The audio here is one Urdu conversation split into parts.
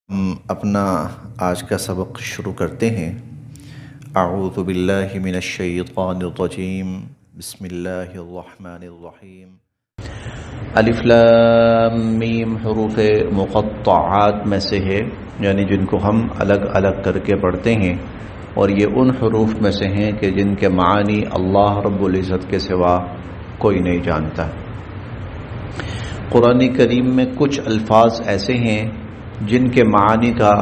ہم اپنا آج کا سبق شروع کرتے ہیں۔ اعوذ باللہ من الشیطان الرجیم، بسم اللہ الرحمن الرحیم۔ الف لام میم حروف مقطعات میں سے ہے، یعنی جن کو ہم الگ الگ کر کے پڑھتے ہیں، اور یہ ان حروف میں سے ہیں کہ جن کے معنی اللہ رب العزت کے سوا کوئی نہیں جانتا۔ قرآن کریم میں کچھ الفاظ ایسے ہیں جن کے معانی کا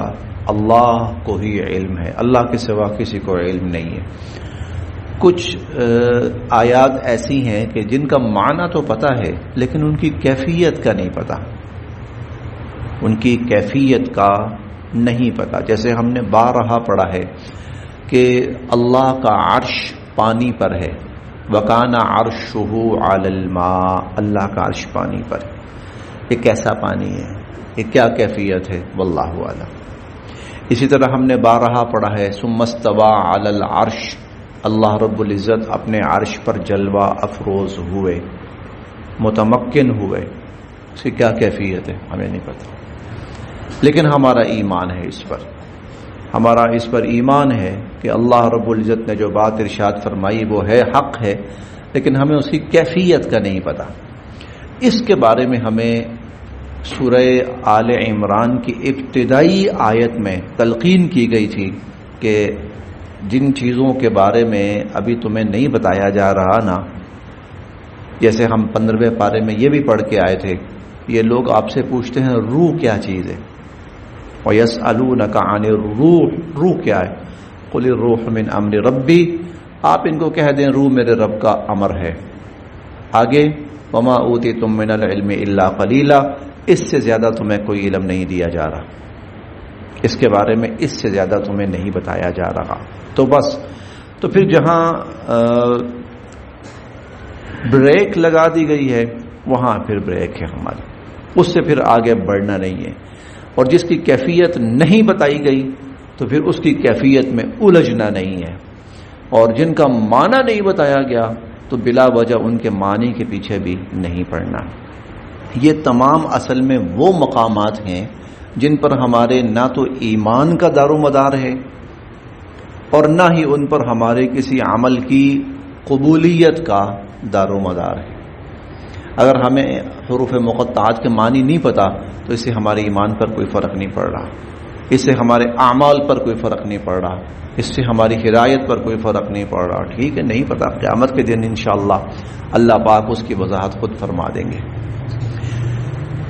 اللہ کو ہی علم ہے، اللہ کے سوا کسی کو علم نہیں ہے۔ کچھ آیات ایسی ہیں کہ جن کا معنی تو پتہ ہے لیکن ان کی کیفیت کا نہیں پتہ، ان کی کیفیت کا نہیں پتہ۔ جیسے ہم نے بارہا پڑھا ہے کہ اللہ کا عرش پانی پر ہے، وَكَانَ عَرْشُهُ عَلَى الْمَاءِ، اللہ کا عرش پانی پر ہے۔ یہ کیسا پانی ہے، یہ کیا کیفیت ہے، واللہ اعلم۔ اسی طرح ہم نے بارہا پڑھا ہے ثم استوى علی العرش، اللہ رب العزت اپنے عرش پر جلوہ افروز ہوئے، متمکن ہوئے۔ اس کی کیا کیفیت ہے ہمیں نہیں پتہ، لیکن ہمارا ایمان ہے اس پر، ہمارا اس پر ایمان ہے کہ اللہ رب العزت نے جو بات ارشاد فرمائی وہ ہے، حق ہے، لیکن ہمیں اس کی کیفیت کا نہیں پتہ۔ اس کے بارے میں ہمیں سورہ آل عمران کی ابتدائی آیت میں تلقین کی گئی تھی کہ جن چیزوں کے بارے میں ابھی تمہیں نہیں بتایا جا رہا نا، جیسے ہم 15ویں پارے میں یہ بھی پڑھ کے آئے تھے، یہ لوگ آپ سے پوچھتے ہیں روح کیا چیز ہے، وَيَسْأَلُونَكَ عَنِ الرُّوحِ، روح کیا ہے، قُلِ الرُّوحُ مِنْ أَمْرِ رَبِّي، آپ ان کو کہہ دیں روح میرے رب کا امر ہے۔ آگے وَمَا أُوتِيتُم مِّنَ الْعِلْمِ إِلَّا قَلِيلًا، اس سے زیادہ تمہیں کوئی علم نہیں دیا جا رہا، اس کے بارے میں اس سے زیادہ تمہیں نہیں بتایا جا رہا۔ تو بس، تو پھر جہاں بریک لگا دی گئی ہے وہاں پھر بریک ہے ہماری، اس سے پھر آگے بڑھنا نہیں ہے۔ اور جس کی کیفیت نہیں بتائی گئی تو پھر اس کی کیفیت میں الجھنا نہیں ہے، اور جن کا معنی نہیں بتایا گیا تو بلا وجہ ان کے معنی کے پیچھے بھی نہیں پڑنا۔ یہ تمام اصل میں وہ مقامات ہیں جن پر ہمارے نہ تو ایمان کا دار و مدار ہے اور نہ ہی ان پر ہمارے کسی عمل کی قبولیت کا دار و مدار ہے۔ اگر ہمیں حروف مقطعات کے معنی نہیں پتہ تو اس سے ہمارے ایمان پر کوئی فرق نہیں پڑ رہا، اس سے ہمارے اعمال پر کوئی فرق نہیں پڑ رہا، اس سے ہماری ہدایت پر کوئی فرق نہیں پڑ رہا۔ ٹھیک ہے، نہیں پتہ، قیامت کے دن انشاءاللہ اللہ پاک اس کی وضاحت خود فرما دیں گے۔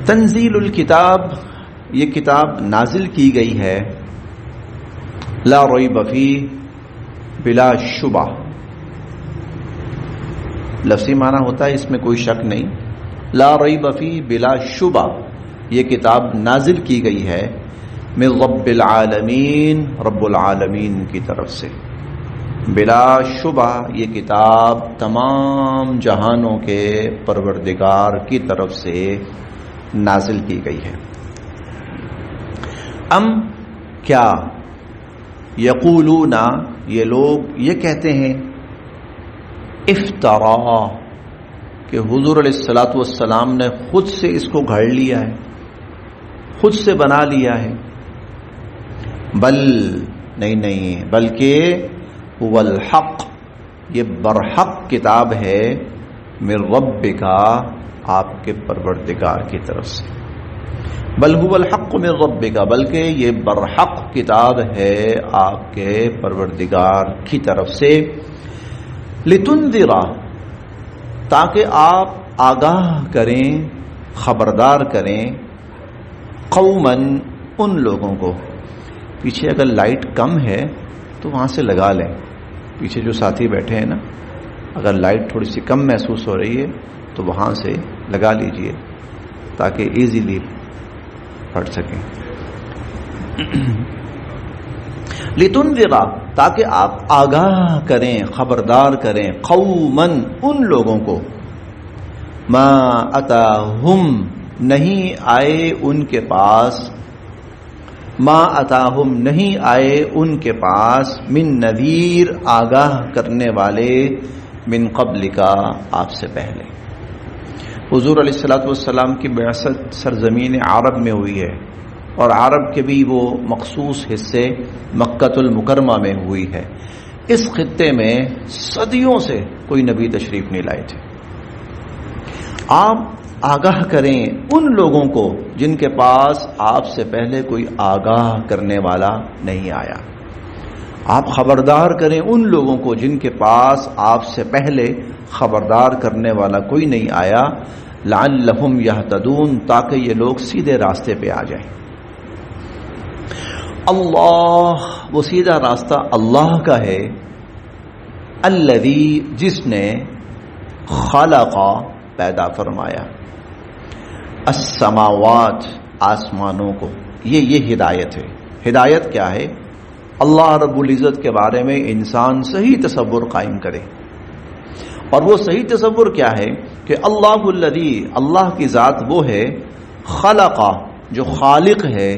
تنزیل الکتاب، یہ کتاب نازل کی گئی ہے لا ریب فیہ، بلا شبہ، لفظی معنی ہوتا ہے اس میں کوئی شک نہیں، لا ریب فیہ بلا شبہ، یہ کتاب نازل کی گئی ہے من رب العالمین، رب العالمین کی طرف سے، بلا شبہ یہ کتاب تمام جہانوں کے پروردگار کی طرف سے نازل کی گئی ہے۔ کیا یقولون، یہ لوگ یہ کہتے ہیں، افطرا، کہ حضور علیہ الصلوۃ والسلام نے خود سے اس کو گھڑ لیا ہے، خود سے بنا لیا ہے۔ بل، نہیں، بلکہ هو الحق، یہ برحق کتاب ہے، من ربک، آپ کے پروردگار کی طرف سے۔ بل هو الحق من ربک، بلکہ یہ برحق کتاب ہے آپ کے پروردگار کی طرف سے، لتنذر، تاکہ آپ آگاہ کریں، خبردار کریں، قوما، ان لوگوں کو۔ پیچھے اگر لائٹ کم ہے تو وہاں سے لگا لیں، پیچھے جو ساتھی بیٹھے ہیں نا، اگر لائٹ تھوڑی سی کم محسوس ہو رہی ہے تو وہاں سے لگا لیجئے تاکہ ایزیلی پڑھ سکیں۔ لتنذر، تاکہ آپ آگاہ کریں، خبردار کریں، قوما، ان لوگوں کو، ما اتاہم، نہیں آئے ان کے پاس، ما اتاہم، نہیں آئے ان کے پاس، من نذیر، آگاہ کرنے والے، من قبل کا، آپ سے پہلے۔ حضور علیہ الصلوۃ والسلام کی بعثت سرزمین عرب میں ہوئی ہے، اور عرب کے بھی وہ مخصوص حصے مکۃ المکرمہ میں ہوئی ہے. اس خطے میں صدیوں سے کوئی نبی تشریف نہیں لائے تھے. آپ آگاہ کریں ان لوگوں کو جن کے پاس آپ سے پہلے کوئی آگاہ کرنے والا نہیں آیا. آپ خبردار کریں ان لوگوں کو جن کے پاس آپ سے پہلے خبردار کرنے والا کوئی نہیں آیا. لعلہم یہتدون، تاکہ یہ لوگ سیدھے راستے پہ آ جائیں. اللہ، وہ سیدھا راستہ اللہ کا ہے. الذی، جس نے خلق، پیدا فرمایا، السماوات، آسمانوں کو. یہ ہدایت ہے. ہدایت کیا ہے؟ اللہ رب العزت کے بارے میں انسان صحیح تصور قائم کرے. اور وہ صحیح تصور کیا ہے کہ اللہ الذی، اللہ کی ذات وہ ہے، خلق، جو خالق ہے،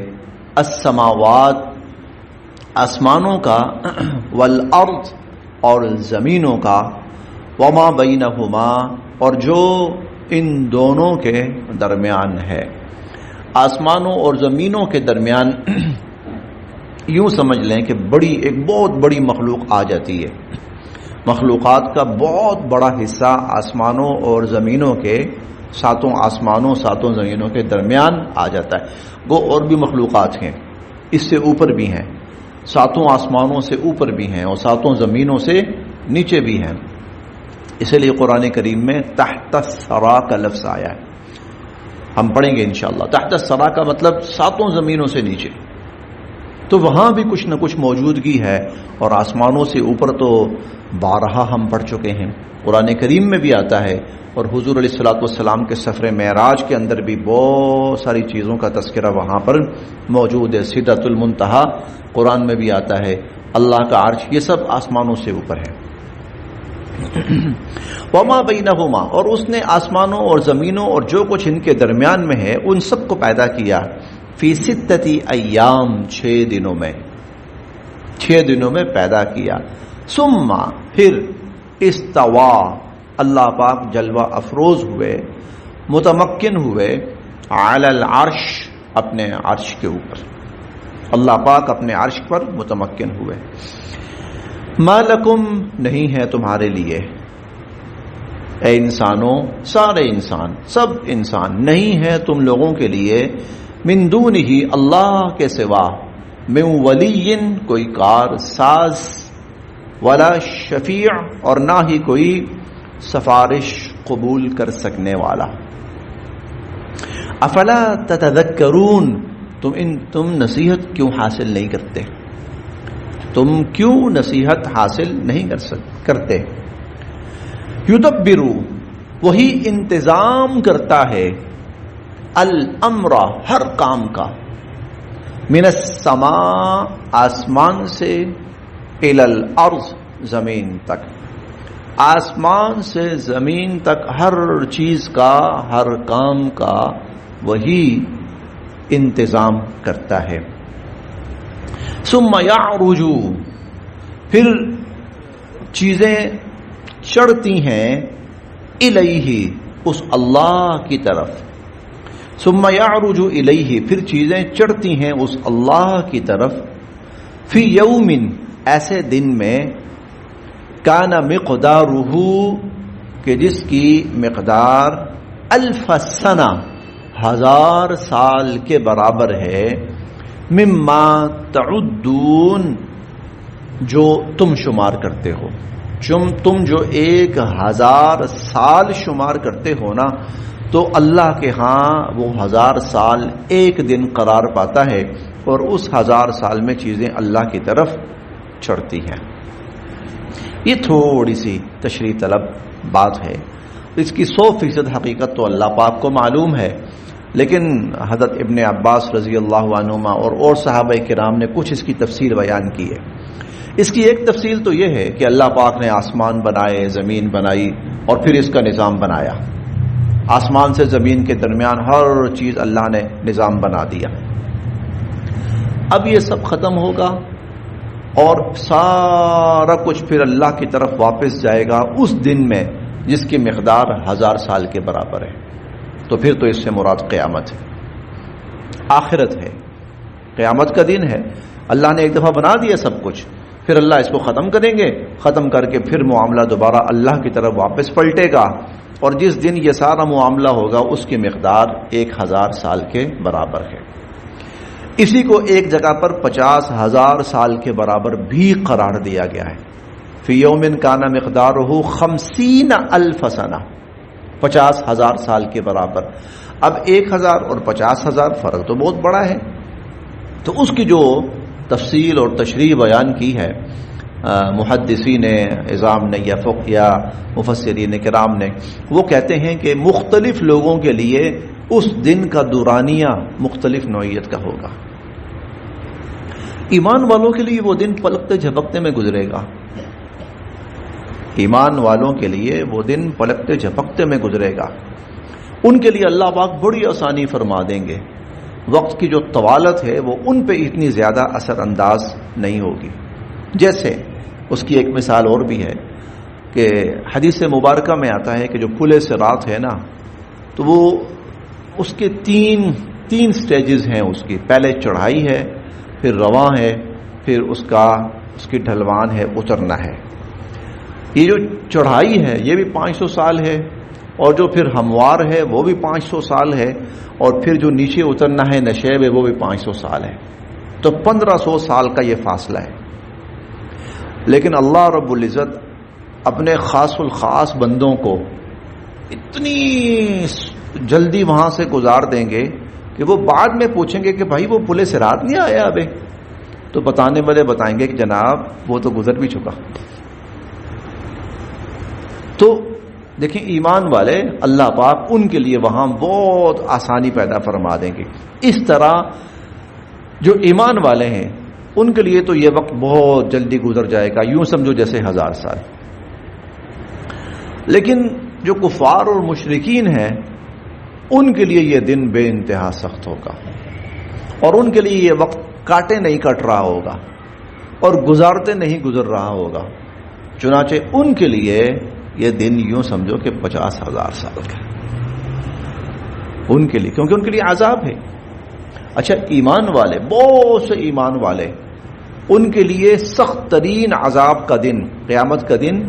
السماوات، آسمانوں کا، والارض، اور زمینوں کا، وما بینہما، اور جو ان دونوں کے درمیان ہے. آسمانوں اور زمینوں کے درمیان یوں سمجھ لیں کہ ایک بہت بڑی مخلوق آ جاتی ہے. مخلوقات کا بہت بڑا حصہ آسمانوں اور زمینوں کے، ساتوں آسمانوں ساتوں زمینوں کے درمیان آ جاتا ہے. وہ اور بھی مخلوقات ہیں، اس سے اوپر بھی ہیں، ساتوں آسمانوں سے اوپر بھی ہیں اور ساتوں زمینوں سے نیچے بھی ہیں. اسی لیے قرآن کریم میں تحت الثری کا لفظ آیا ہے. ہم پڑھیں گے انشاءاللہ. تحت الثری کا مطلب ساتوں زمینوں سے نیچے. تو وہاں بھی کچھ نہ کچھ موجودگی ہے. اور آسمانوں سے اوپر تو بارہا ہم پڑھ چکے ہیں، قرآن کریم میں بھی آتا ہے. اور حضور علیہ الصلوۃ والسلام کے سفر معراج کے اندر بھی بہت ساری چیزوں کا تذکرہ وہاں پر موجود ہے. سدرۃ المنتہا قرآن میں بھی آتا ہے، اللہ کا عرش، یہ سب آسمانوں سے اوپر ہے. وما بینہما، اور اس نے آسمانوں اور زمینوں اور جو کچھ ان کے درمیان میں ہے ان سب کو پیدا کیا. فی ستۃ ایام، 6 دنوں میں، 6 دنوں میں پیدا کیا. ثم، پھر، استوا، اللہ پاک جلوہ افروز ہوئے، متمکن ہوئے، علی العرش، اپنے عرش کے اوپر. اللہ پاک اپنے عرش پر متمکن ہوئے. ما لکم، نہیں ہے تمہارے لیے، اے انسانوں، سارے انسان، سب انسان، نہیں ہے تم لوگوں کے لیے، من دونہ، اللہ کے سوا، من ولی، کوئی کار ساز، ولا شفیع، اور نہ ہی کوئی سفارش قبول کر سکنے والا. افلا تتذکرون، تم نصیحت کیوں حاصل نہیں کرتے؟ تم کیوں نصیحت حاصل نہیں کرتے؟ یدبرو، وہی انتظام کرتا ہے، الامر، ہر کام کا، من السماء، آسمان سے، الی الارض، زمین تک، آسمان سے زمین تک ہر چیز کا، ہر کام کا وہی انتظام کرتا ہے. ثم یعرج، پھر چیزیں چڑھتی ہیں، الیہ، اس اللہ کی طرف. ثم یعرج الیہ، پھر چیزیں چڑھتی ہیں اس اللہ کی طرف. فی یوم، ایسے دن میں، کان مقدارہ، کہ جس کی مقدار، الف سنہ، 1000 سال کے برابر ہے، مما تعدون، جو تم شمار کرتے ہو. تم جو 1000 سال شمار کرتے ہو نا، تو اللہ کے ہاں وہ 1000 سال ایک دن قرار پاتا ہے، اور اس 1000 سال میں چیزیں اللہ کی طرف چڑھتی ہیں. یہ تھوڑی سی تشریح طلب بات ہے. اس کی 100% حقیقت تو اللہ پاک کو معلوم ہے، لیکن حضرت ابن عباس رضی اللہ عنہما اور صحابہ کرام نے کچھ اس کی تفصیل بیان کی ہے. اس کی ایک تفصیل تو یہ ہے کہ اللہ پاک نے آسمان بنائے، زمین بنائی، اور پھر اس کا نظام بنایا. آسمان سے زمین کے درمیان ہر چیز اللہ نے نظام بنا دیا. اب یہ سب ختم ہوگا اور سارا کچھ پھر اللہ کی طرف واپس جائے گا اس دن میں جس کی مقدار 1000 سال کے برابر ہے. تو پھر تو اس سے مراد قیامت ہے، آخرت ہے. قیامت کا دن ہے، اللہ نے ایک دفعہ بنا دیا سب کچھ، پھر اللہ اس کو ختم کریں گے، ختم کر کے پھر معاملہ دوبارہ اللہ کی طرف واپس پلٹے گا، اور جس دن یہ سارا معاملہ ہوگا اس کی مقدار 1000 سال کے برابر ہے۔ اسی کو ایک جگہ پر 50,000 سال کے برابر بھی قرار دیا گیا ہے، فی یوم کان مقدارہ 50,000 سنہ، 50,000 سال کے برابر۔ اب 1000 اور 50,000 فرق تو بہت بڑا ہے، تو اس کی جو تفصیل اور تشریح بیان کی ہے محدثین عظام نے یا مفسرین کرام نے، وہ کہتے ہیں کہ مختلف لوگوں کے لیے اس دن کا دورانیہ مختلف نوعیت کا ہوگا۔ ایمان والوں کے لیے وہ دن پلکتے جھپکتے میں گزرے گا، ایمان والوں کے لیے وہ دن پلکتے جھپکتے میں گزرے گا، ان کے لیے اللہ پاک بڑی آسانی فرما دیں گے، وقت کی جو طوالت ہے وہ ان پہ اتنی زیادہ اثر انداز نہیں ہوگی۔ جیسے اس کی ایک مثال اور بھی ہے کہ حدیث مبارکہ میں آتا ہے کہ جو پل صراط ہے نا، تو وہ اس کے تین سٹیجز ہیں، اس کی پہلے چڑھائی ہے، پھر رواں ہے، پھر اس کی ڈھلوان ہے، اترنا ہے۔ یہ جو چڑھائی ہے یہ بھی 500 سال ہے، اور جو پھر ہموار ہے وہ بھی 500 سال ہے، اور پھر جو نیچے اترنا ہے نشیب ہے وہ بھی 500 سال ہے، تو 1500 سال کا یہ فاصلہ ہے۔ لیکن اللہ رب العزت اپنے خاص الخاص بندوں کو اتنی جلدی وہاں سے گزار دیں گے کہ وہ بعد میں پوچھیں گے کہ بھائی وہ پل صراط نہیں آیا ابھی، تو بتانے والے بتائیں گے کہ جناب وہ تو گزر بھی چکا۔ تو دیکھیں ایمان والے اللہ پاک ان کے لیے وہاں بہت آسانی پیدا فرما دیں گے۔ اس طرح جو ایمان والے ہیں ان کے لیے تو یہ وقت بہت جلدی گزر جائے گا، یوں سمجھو جیسے 1000 سال۔ لیکن جو کفار اور مشرکین ہیں ان کے لیے یہ دن بے انتہا سخت ہوگا، اور ان کے لیے یہ وقت کاٹے نہیں کٹ رہا ہوگا اور گزارتے نہیں گزر رہا ہوگا، چنانچہ ان کے لیے یہ دن یوں سمجھو کہ 50,000 سال کا ان کے لیے، کیونکہ ان کے لیے عذاب ہے۔ اچھا ایمان والے، بہت سے ایمان والے، ان کے لیے سخت ترین عذاب کا دن، قیامت کا دن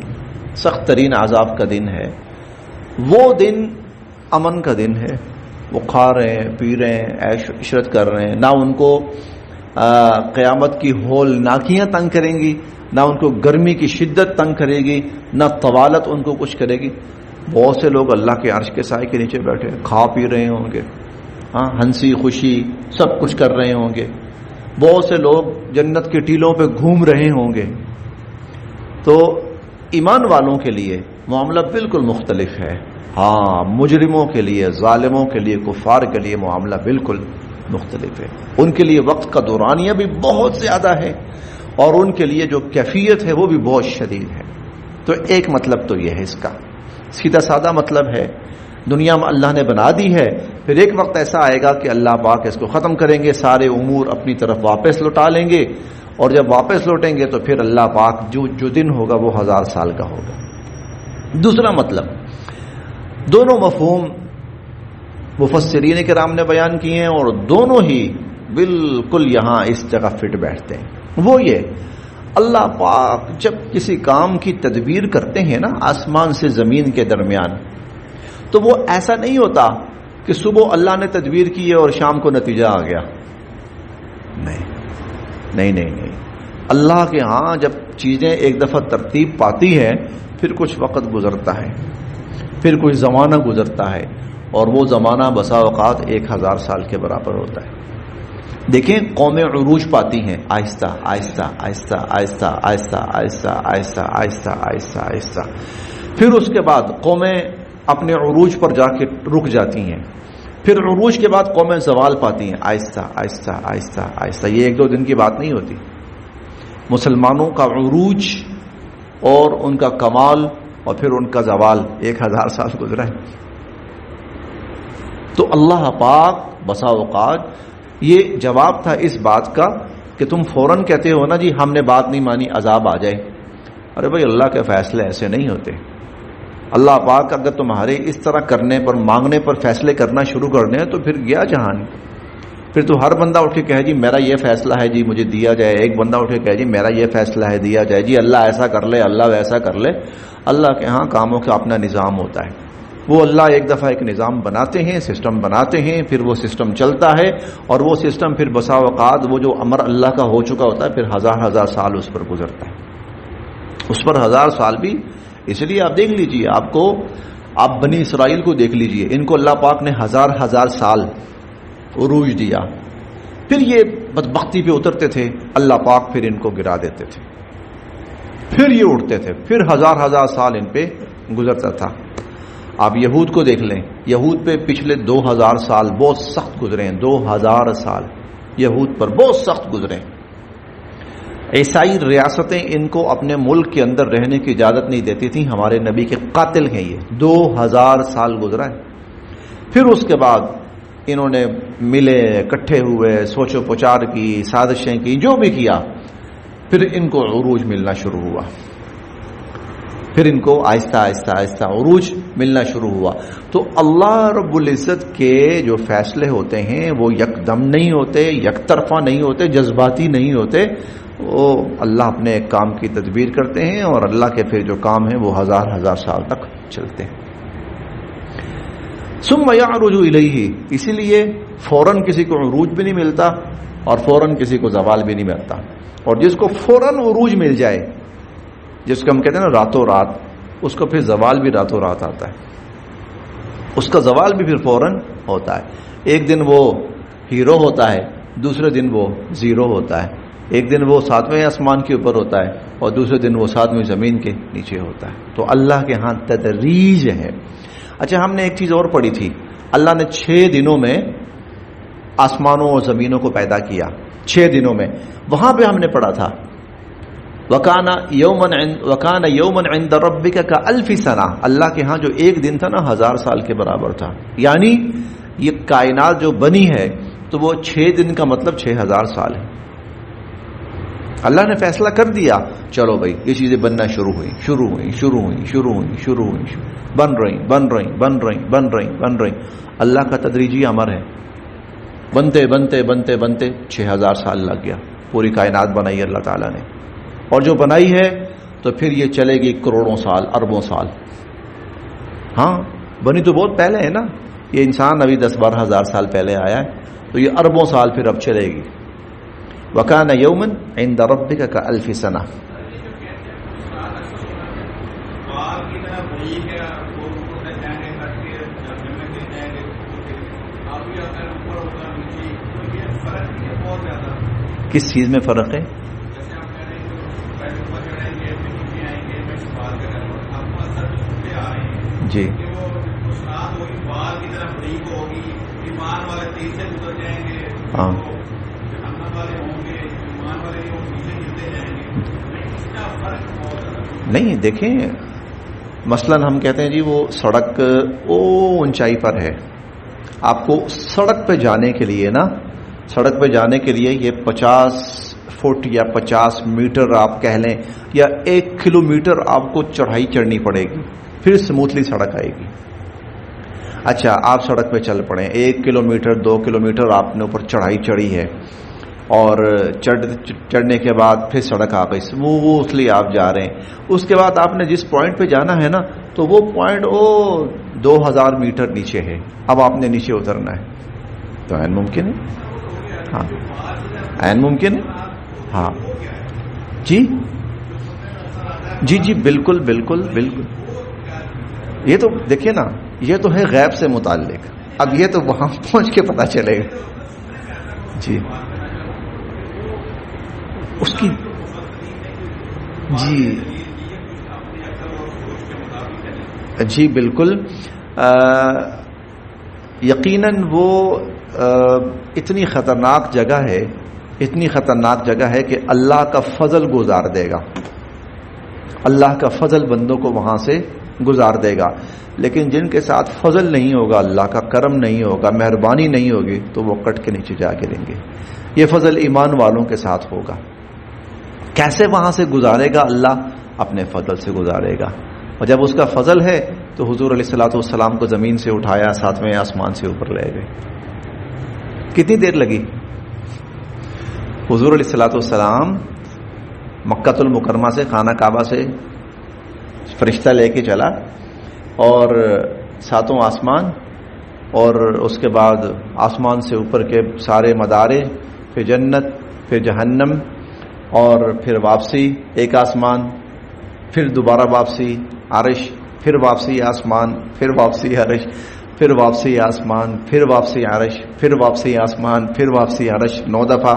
سخت ترین عذاب کا دن ہے۔ وہ دن امن کا دن ہے، وہ کھا رہے ہیں، پی رہے ہیں، عیش عشرت کر رہے ہیں، نہ ان کو قیامت کی ہول ناکیاں تنگ کریں گی، نہ ان کو گرمی کی شدت تنگ کرے گی، نہ طوالت ان کو کچھ کرے گی۔ بہت سے لوگ اللہ کے عرش کے سائے کے نیچے بیٹھے کھا پی رہے ہوں گے، ہاں ہنسی خوشی سب کچھ کر رہے ہوں گے، بہت سے لوگ جنت کے ٹیلوں پہ گھوم رہے ہوں گے۔ تو ایمان والوں کے لیے معاملہ بالکل مختلف ہے، ہاں مجرموں کے لیے، ظالموں کے لیے، کفار کے لیے معاملہ بالکل مختلف ہے۔ ان کے لیے وقت کا دورانیہ بھی بہت زیادہ ہے، اور ان کے لیے جو کیفیت ہے وہ بھی بہت شدید ہے۔ تو ایک مطلب تو یہ ہے، اس کا سیدھا سادہ مطلب ہے دنیا میں اللہ نے بنا دی ہے، پھر ایک وقت ایسا آئے گا کہ اللہ پاک اس کو ختم کریں گے، سارے امور اپنی طرف واپس لوٹا لیں گے، اور جب واپس لوٹیں گے تو پھر اللہ پاک جو دن ہوگا وہ 1000 سال کا ہوگا۔ دوسرا مطلب، دونوں مفہوم مفسرین کرام نے بیان کیے ہیں، اور دونوں ہی بالکل یہاں اس جگہ فٹ بیٹھتے ہیں۔ وہ یہ اللہ پاک جب کسی کام کی تدبیر کرتے ہیں نا آسمان سے زمین کے درمیان، تو وہ ایسا نہیں ہوتا کہ صبح اللہ نے تدبیر کی ہے اور شام کو نتیجہ آ گیا، نہیں، اللہ کے ہاں جب چیزیں ایک دفعہ ترتیب پاتی ہیں پھر کچھ وقت گزرتا ہے، پھر کچھ زمانہ گزرتا ہے، اور وہ زمانہ بسا اوقات 1000 سال کے برابر ہوتا ہے۔ دیکھیں قومیں عروج پاتی ہیں آہستہ آہستہ آہستہ آہستہ آہستہ آہستہ آہستہ آہستہ آہستہ آہستہ، پھر اس کے بعد قومیں اپنے عروج پر جا کے رک جاتی ہیں، پھر عروج کے بعد قومیں زوال پاتی ہیں آہستہ آہستہ آہستہ آہستہ۔ یہ 1-2 دن کی بات نہیں ہوتی۔ مسلمانوں کا عروج اور ان کا کمال اور پھر ان کا زوال 1000 سال گزرا ہے۔ تو اللہ پاک بسا اوقات یہ جواب تھا اس بات کا کہ تم فوراً کہتے ہو نا جی ہم نے بات نہیں مانی عذاب آ جائے، ارے بھائی اللہ کے فیصلے ایسے نہیں ہوتے۔ اللہ پاک اگر تمہارے اس طرح کرنے پر، مانگنے پر فیصلے کرنا شروع کر دیں تو پھر گیا جہان، پھر تو ہر بندہ اٹھ کے کہے جی میرا یہ فیصلہ ہے جی مجھے دیا جائے، ایک بندہ اٹھ کے کہے جی میرا یہ فیصلہ ہے دیا جائے، جی اللہ ایسا کر لے، اللہ ویسا کر لے۔ اللہ کے ہاں کاموں کا اپنا نظام ہوتا ہے، وہ اللہ ایک دفعہ ایک نظام بناتے ہیں، سسٹم بناتے ہیں، پھر وہ سسٹم چلتا ہے، اور وہ سسٹم پھر بسا اوقات وہ جو امر اللہ کا ہو چکا ہوتا ہے پھر ہزار ہزار سال اس پر گزرتا ہے، اس پر ہزار سال بھی۔ اس لیے آپ دیکھ لیجئے، آپ بنی اسرائیل کو دیکھ لیجئے، ان کو اللہ پاک نے ہزار ہزار سال عروج دیا، پھر یہ بدبختی پہ اترتے تھے، اللہ پاک پھر ان کو گرا دیتے تھے، پھر یہ اٹھتے تھے، پھر ہزار ہزار سال ان پہ گزرتا تھا۔ آپ یہود کو دیکھ لیں، یہود پہ پچھلے 2000 سال بہت سخت گزرے ہیں، 2000 سال یہود پر بہت سخت گزرے ہیں۔ عیسائی ریاستیں ان کو اپنے ملک کے اندر رہنے کی اجازت نہیں دیتی تھیں، ہمارے نبی کے قاتل ہیں یہ، 2000 سال گزرا ہے۔ پھر اس کے بعد انہوں نے ملے، اکٹھے ہوئے، سوچ و پچار کی، سازشیں کی، جو بھی کیا، پھر ان کو عروج ملنا شروع ہوا، پھر ان کو آہستہ آہستہ آہستہ عروج ملنا شروع ہوا۔ تو اللہ رب العزت کے جو فیصلے ہوتے ہیں وہ یکدم نہیں ہوتے، یک طرفہ نہیں ہوتے، جذباتی نہیں ہوتے، وہ اللہ اپنے ایک کام کی تدبیر کرتے ہیں، اور اللہ کے پھر جو کام ہیں وہ ہزار ہزار سال تک چلتے ہیں۔ ثم یعرج الیہ، اسی لیے فوراً کسی کو عروج بھی نہیں ملتا اور فوراً کسی کو زوال بھی نہیں ملتا، اور جس کو فوراً عروج مل جائے، جس کو ہم کہتے ہیں نا راتوں رات، اس کو پھر زوال بھی راتوں رات آتا ہے، اس کا زوال بھی پھر فوراً ہوتا ہے۔ ایک دن وہ ہیرو ہوتا ہے، دوسرے دن وہ زیرو ہوتا ہے، ایک دن وہ 7ویں آسمان کے اوپر ہوتا ہے اور دوسرے دن وہ 7ویں زمین کے نیچے ہوتا ہے۔ تو اللہ کے ہاں تدریج ہے۔ اچھا، ہم نے ایک چیز اور پڑھی تھی، اللہ نے 6 دنوں میں آسمانوں اور زمینوں کو پیدا کیا، 6 دنوں میں۔ وہاں پہ ہم نے پڑھا تھا وَكَانَ يَوْمًا عِنْدَ رَبِّكَ كَأَلْفِ سَنَةٍ، اللہ کے ہاں جو ایک دن تھا نا 1000 سال کے برابر تھا۔ یعنی یہ کائنات جو بنی ہے تو وہ 6 دن کا مطلب 6000 سال ہے۔ اللہ نے فیصلہ کر دیا، چلو بھائی یہ چیزیں بننا شروع ہوئی، بن رہی۔ اللہ کا تدریجی امر ہے، بنتے 6000 سال لگ گیا، پوری کائنات بنائی اللہ تعالیٰ نے، اور جو بنائی ہے تو پھر یہ چلے گی کروڑوں سال، اربوں سال۔ ہاں بنی تو بہت پہلے ہے نا، یہ انسان ابھی 10-12 ہزار سال پہلے آیا ہے، تو یہ اربوں سال پھر اب چلے گی۔ وَكَانَ يَوْمًا عِنْدَ رَبِّكَ كَأَلْفِ سَنَةٍ۔ کس چیز میں فرق ہے؟ جی ہاں نہیں، دیکھیں مثلا ہم کہتے ہیں جی وہ سڑک اونچائی پر ہے، آپ کو سڑک پہ جانے کے لیے نا، سڑک پہ جانے کے لیے یہ 50 فٹ یا 50 میٹر آپ کہہ لیں، یا 1 کلومیٹر آپ کو چڑھائی چڑھنی پڑے گی، پھر سموتھلی سڑک آئے گی۔ اچھا، آپ سڑک پہ چل پڑیں، 1 کلومیٹر 2 کلومیٹر آپ نے اوپر چڑھائی چڑھی ہے، اور چڑھنے کے بعد پھر سڑک آ گئی، اسموتھلی آپ جا رہے ہیں۔ اس کے بعد آپ نے جس پوائنٹ پہ جانا ہے نا، تو وہ پوائنٹ 2000 میٹر نیچے ہے، اب آپ نے نیچے اترنا ہے، تو عین ممکن ہے، ہاں عین ممکن ہے، ہاں جی بالکل بالکل بالکل۔ یہ تو دیکھیے نا، یہ تو ہے غیب سے متعلق، اب یہ تو وہاں پہنچ کے پتہ چلے گا۔ جی اس کی جی بالکل، یقیناً وہ اتنی خطرناک جگہ ہے، اتنی خطرناک جگہ ہے کہ اللہ کا فضل گزار دے گا، اللہ کا فضل بندوں کو وہاں سے گزار دے گا۔ لیکن جن کے ساتھ فضل نہیں ہوگا، اللہ کا کرم نہیں ہوگا، مہربانی نہیں ہوگی، تو وہ کٹ کے نیچے جا گریں گے۔ یہ فضل ایمان والوں کے ساتھ ہوگا۔ کیسے وہاں سے گزارے گا؟ اللہ اپنے فضل سے گزارے گا، اور جب اس کا فضل ہے تو حضور علیہ الصلوۃ والسلام کو زمین سے اٹھایا، 7ویں آسمان سے اوپر لے گئے۔ کتنی دیر لگی؟ حضور علیہ الصلوۃ والسلام مکۃ المکرمہ سے، خانہ کعبہ سے فرشتہ لے کے چلا، اور ساتوں آسمان، اور اس کے بعد آسمان سے اوپر کے سارے مدارے، پھر جنت، پھر جہنم، اور پھر واپسی ایک آسمان، پھر دوبارہ واپسی عرش، پھر واپسی آسمان، پھر واپسی عرش، پھر واپسی آسمان، پھر واپسی عرش، پھر واپسی آسمان، پھر واپسی عرش 9 دفعہ،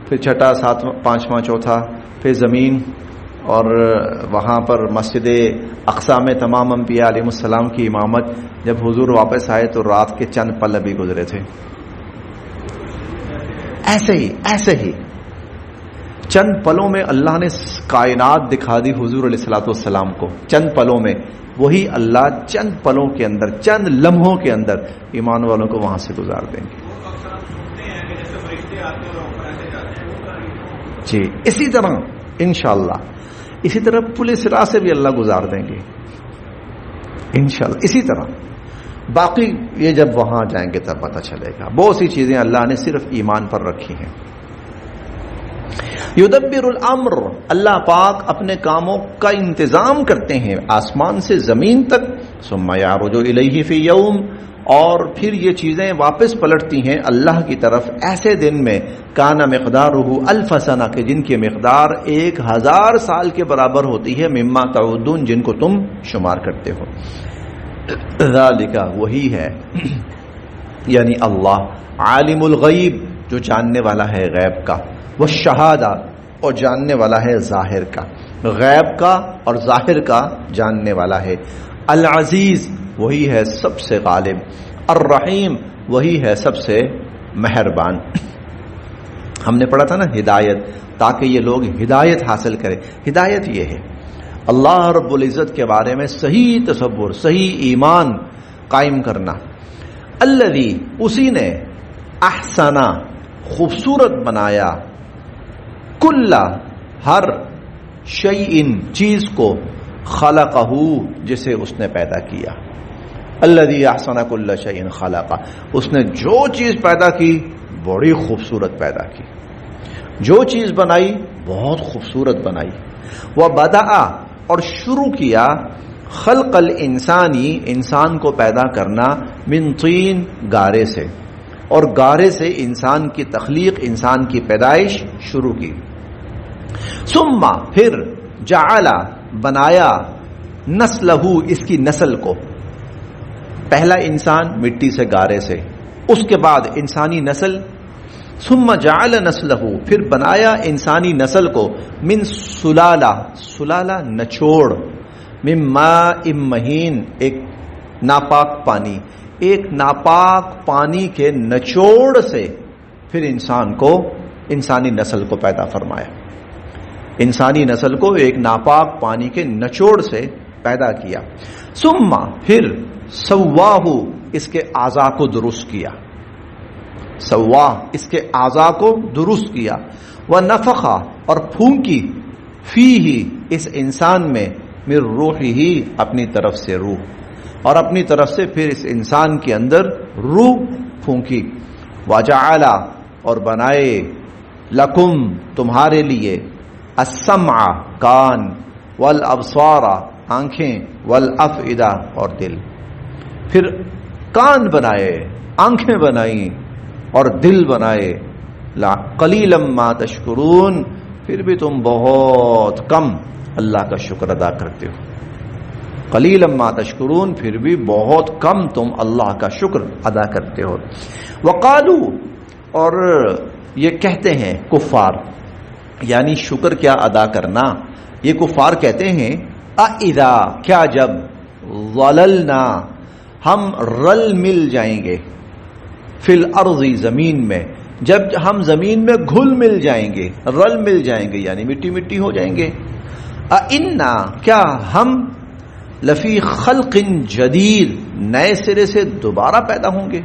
پھر چھٹا، ساتواں، پانچواں، چوتھا، پھر زمین، اور وہاں پر مسجد اقصیٰ میں تمام انبیاء علیہ السلام کی امامت. جب حضور واپس آئے تو رات کے چند پل ابھی گزرے تھے. ایسے ہی چند پلوں میں اللہ نے کائنات دکھا دی حضور علیہ الصلوۃ والسلام کو. چند پلوں میں وہی اللہ چند پلوں کے اندر، چند لمحوں کے اندر ایمان والوں کو وہاں سے گزار دیں گے. جی اسی طرح انشاءاللہ، اسی طرح پل صراط سے بھی اللہ گزار دیں گے انشاءاللہ. اسی طرح باقی یہ جب وہاں جائیں گے تب پتہ چلے گا. بہت سی چیزیں اللہ نے صرف ایمان پر رکھی ہیں. یدبر الامر، اللہ پاک اپنے کاموں کا انتظام کرتے ہیں آسمان سے زمین تک. ثم یعرج الیہ فی یوم، اور پھر یہ چیزیں واپس پلٹتی ہیں اللہ کی طرف ایسے دن میں، کان مقدارہ الف سنہ، کہ جن کی مقدار 1000 سال کے برابر ہوتی ہے، مما تعدون، جن کو تم شمار کرتے ہو. ذالک، وہی ہے یعنی اللہ، عالم الغیب، جو جاننے والا ہے غیب کا، والشہادہ، اور جاننے والا ہے ظاہر کا. غیب کا اور ظاہر کا جاننے والا ہے. العزیز، وہی ہے سب سے غالب. الرحیم، وہی ہے سب سے مہربان. ہم نے پڑھا تھا نا ہدایت، تاکہ یہ لوگ ہدایت حاصل کریں. ہدایت یہ ہے اللہ رب العزت کے بارے میں صحیح تصور، صحیح ایمان قائم کرنا. الذی، اسی نے، احسنا، خوبصورت بنایا، کل، ہر، شیئن، چیز کو، خلقہ، جسے اس نے پیدا کیا. الذی احسن کل شیء خلقہ، اس نے جو چیز پیدا کی بڑی خوبصورت پیدا کی، جو چیز بنائی بہت خوبصورت بنائی. وبدأ، اور شروع کیا، خلق الانسانی، انسان کو پیدا کرنا، من طین، گارے سے، اور گارے سے انسان کی تخلیق، انسان کی پیدائش شروع کی. ثم، پھر، جعل، بنایا، نسلہ، اس کی نسل کو. پہلا انسان مٹی سے، گارے سے، اس کے بعد انسانی نسل. ثم جعل نسلہ، پھر بنایا انسانی نسل کو، من سلالہ، سلالہ نچوڑ، من ماء مہین، ایک ناپاک پانی، ایک ناپاک پانی کے نچوڑ سے پھر انسان کو، انسانی نسل کو پیدا فرمایا. انسانی نسل کو ایک ناپاک پانی کے نچوڑ سے پیدا کیا. ثم، پھر، سواہ، اس کے اعضاء کو درست کیا. سواہ، اس کے اعضاء کو درست کیا. ونفخ، اور پھونکی، فیہ، اس انسان میں، من روحہ، اپنی طرف سے روح، اور اپنی طرف سے پھر اس انسان کے اندر روح پھونکی. وجعل، اور بنائے، لکم، تمہارے لیے، السمع، کان، والابصار، آنکھیں، والافئدہ، اور دل. پھر کان بنائے، آنکھیں بنائیں، اور دل بنائے. قلیلا ما تشکرون، پھر بھی تم بہت کم اللہ کا شکر ادا کرتے ہو. قلیلا ما تشکرون، پھر بھی بہت کم تم اللہ کا شکر ادا کرتے ہو. وقالو، اور یہ کہتے ہیں کفار، یعنی شکر کیا ادا کرنا، یہ کفار کہتے ہیں، اذا، کیا جب، ضللنا، ہم رل مل جائیں گے، فی الارض، زمین میں، جب ہم زمین میں گھل مل جائیں گے، رل مل جائیں گے یعنی مٹی مٹی ہو جائیں گے. اِنَّا، کیا ہم، لفی خلق جدید، نئے سرے سے دوبارہ پیدا ہوں گے.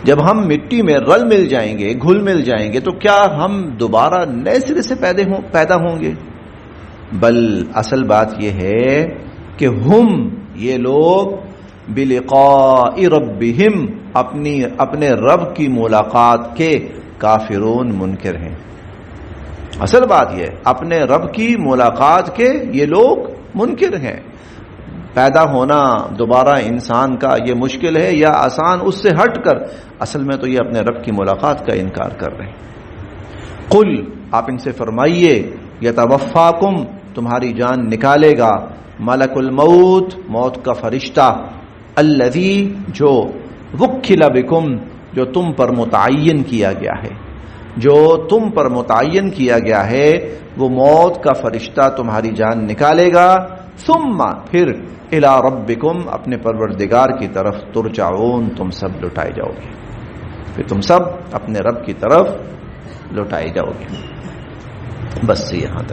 جب ہم مٹی میں رل مل جائیں گے، گھل مل جائیں گے، تو کیا ہم دوبارہ نئے سرے سے پیدا ہوں گے. بل، اصل بات یہ ہے کہ ہم، یہ لوگ، بلقاء ربہم، اپنے رب کی ملاقات کے کافرون منکر ہیں. اصل بات یہ ہے اپنے رب کی ملاقات کے یہ لوگ منکر ہیں. پیدا ہونا دوبارہ انسان کا یہ مشکل ہے یا آسان، اس سے ہٹ کر اصل میں تو یہ اپنے رب کی ملاقات کا انکار کر رہے ہیں. قل، آپ ان سے فرمائیے، یتوفاکم، تمہاری جان نکالے گا، ملک الموت، موت کا فرشتہ، الذی، جو، وکل بکم، جو تم پر متعین کیا گیا ہے، جو تم پر متعین کیا گیا ہے، وہ موت کا فرشتہ تمہاری جان نکالے گا. ثم، پھر، الی ربکم، اپنے پروردگار کی طرف، ترجعون، تم سب لوٹائے جاؤ گے، پھر تم سب اپنے رب کی طرف لوٹائے جاؤ گے. بس یہاں تک.